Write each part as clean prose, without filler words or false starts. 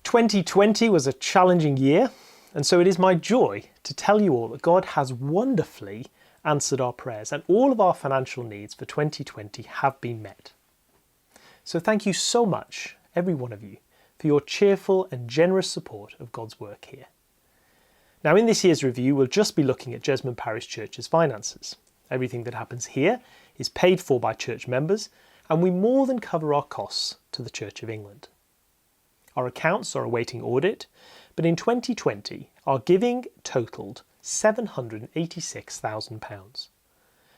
2020 was a challenging year, and so it is my joy to tell you all that God has wonderfully answered our prayers and all of our financial needs for 2020 have been met. So thank you so much, every one of you, for your cheerful and generous support of God's work here. Now in this year's review, we'll just be looking at Jesmond Parish Church's finances. Everything that happens here is paid for by church members, and we more than cover our costs to the Church of England. Our accounts are awaiting audit, but in 2020 our giving totalled £786,000.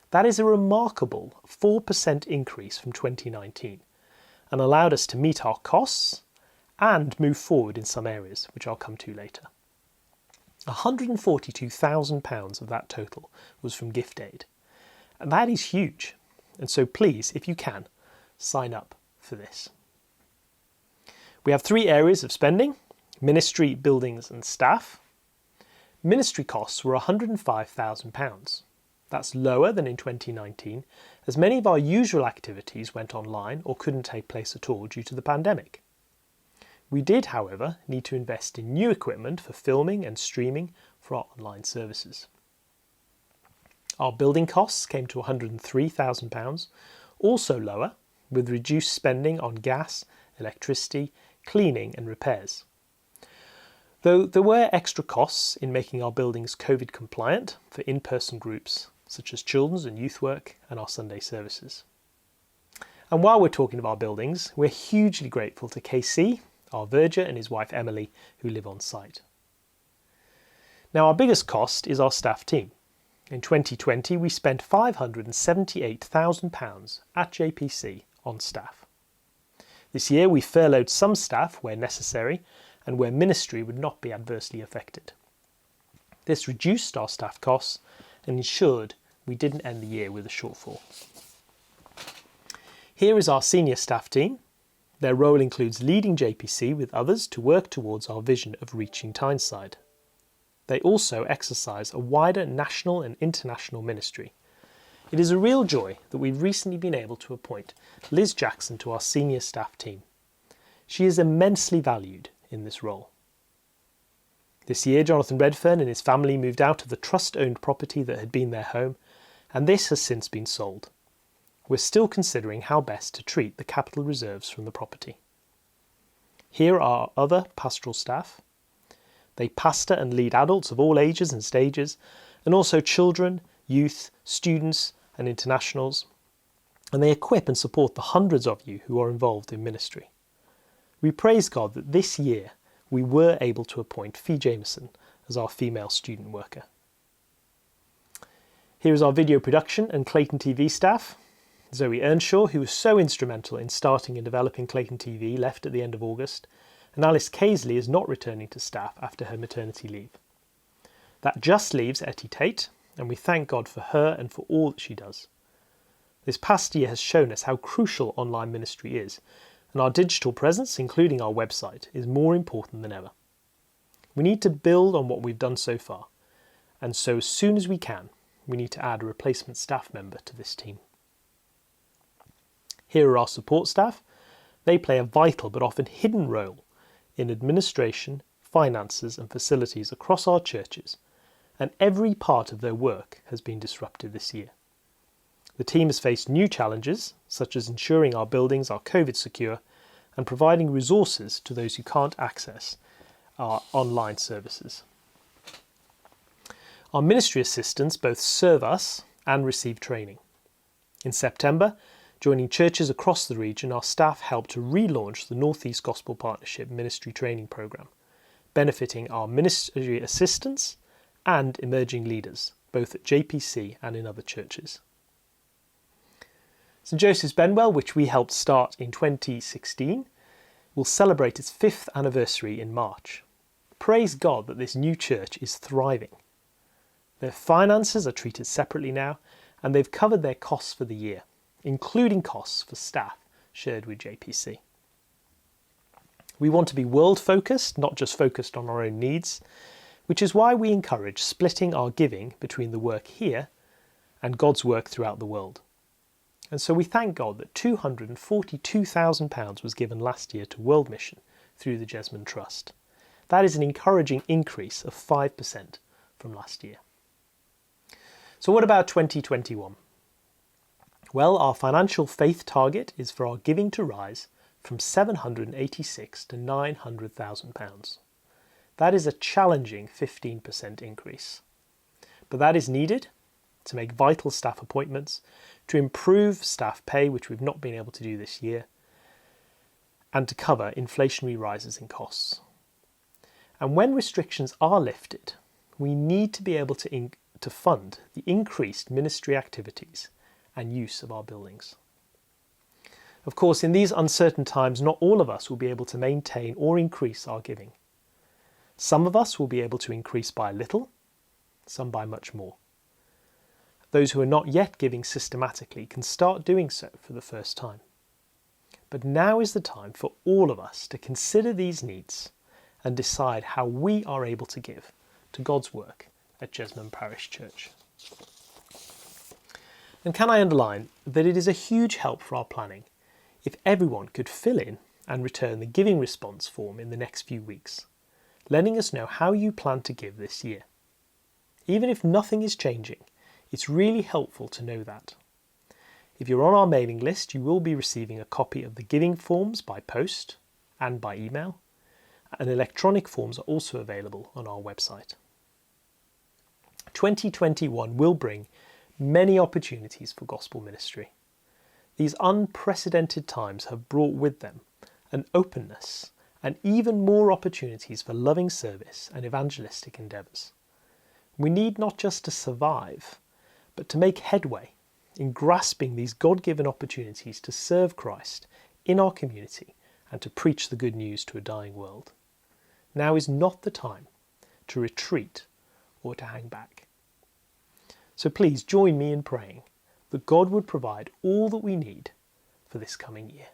That is a remarkable 4% increase from 2019 and allowed us to meet our costs and move forward in some areas, which I'll come to later. £142,000 of that total was from gift aid, and that is huge, and so please, if you can, sign up for this. We have three areas of spending: ministry, buildings and staff. Ministry costs were £105,000. That's lower than in 2019, as many of our usual activities went online or couldn't take place at all due to the pandemic. We did, however, need to invest in new equipment for filming and streaming for our online services. Our building costs came to £103,000, also lower, with reduced spending on gas, electricity, cleaning and repairs. Though there were extra costs in making our buildings COVID compliant for in-person groups such as children's and youth work and our Sunday services. And while we're talking of our buildings, we're hugely grateful to KC, our verger and his wife Emily, who live on site. Now our biggest cost is our staff team. In 2020 we spent £578,000 at JPC on staff. This year we furloughed some staff where necessary and where ministry would not be adversely affected. This reduced our staff costs and ensured we didn't end the year with a shortfall. Here is our senior staff team. Their role includes leading JPC with others to work towards our vision of reaching Tyneside. They also exercise a wider national and international ministry. It is a real joy that we've recently been able to appoint Liz Jackson to our senior staff team. She is immensely valued in this role. This year, Jonathan Redfern and his family moved out of the trust-owned property that had been their home, and this has since been sold. We're still considering how best to treat the capital reserves from the property. Here are our other pastoral staff. They pastor and lead adults of all ages and stages, and also children, youth, students and internationals, and they equip and support the hundreds of you who are involved in ministry. We praise God that this year we were able to appoint Fee Jameson as our female student worker. Here is our video production and Clayton TV staff. Zoe Earnshaw, who was so instrumental in starting and developing Clayton TV, left at the end of August, and Alice Casely is not returning to staff after her maternity leave. That just leaves Etty Tate, and we thank God for her and for all that she does. This past year has shown us how crucial online ministry is, and our digital presence, including our website, is more important than ever. We need to build on what we've done so far, and so as soon as we can, we need to add a replacement staff member to this team. Here are our support staff. They play a vital but often hidden role in administration, finances and facilities across our churches, and every part of their work has been disrupted this year. The team has faced new challenges, such as ensuring our buildings are COVID secure and providing resources to those who can't access our online services. Our ministry assistants both serve us and receive training. In September, joining churches across the region, our staff helped to relaunch the North East Gospel Partnership Ministry Training Programme, benefiting our ministry assistants and emerging leaders, both at JPC and in other churches. St Joseph's Benwell, which we helped start in 2016, will celebrate its 5th anniversary in March. Praise God that this new church is thriving. Their finances are treated separately now, and they've covered their costs for the year, including costs for staff shared with JPC. We want to be world-focused, not just focused on our own needs, which is why we encourage splitting our giving between the work here and God's work throughout the world. And so we thank God that £242,000 was given last year to World Mission through the Jesmond Trust. That is an encouraging increase of 5% from last year. So what about 2021? Well, our financial faith target is for our giving to rise from £786 to £900,000. That is a challenging 15% increase. But that is needed to make vital staff appointments, to improve staff pay, which we've not been able to do this year, and to cover inflationary rises in costs. And when restrictions are lifted, we need to be able to fund the increased ministry activities and use of our buildings. Of course, in these uncertain times, not all of us will be able to maintain or increase our giving. Some of us will be able to increase by a little, some by much more. Those who are not yet giving systematically can start doing so for the first time. But now is the time for all of us to consider these needs and decide how we are able to give to God's work at Jesmond Parish Church. And can I underline that it is a huge help for our planning if everyone could fill in and return the giving response form in the next few weeks, letting us know how you plan to give this year. Even if nothing is changing, it's really helpful to know that. If you're on our mailing list, you will be receiving a copy of the giving forms by post and by email, and electronic forms are also available on our website. 2021 will bring many opportunities for gospel ministry. These unprecedented times have brought with them an openness and even more opportunities for loving service and evangelistic endeavours. We need not just to survive, but to make headway in grasping these God-given opportunities to serve Christ in our community and to preach the good news to a dying world. Now is not the time to retreat or to hang back. So please join me in praying that God would provide all that we need for this coming year.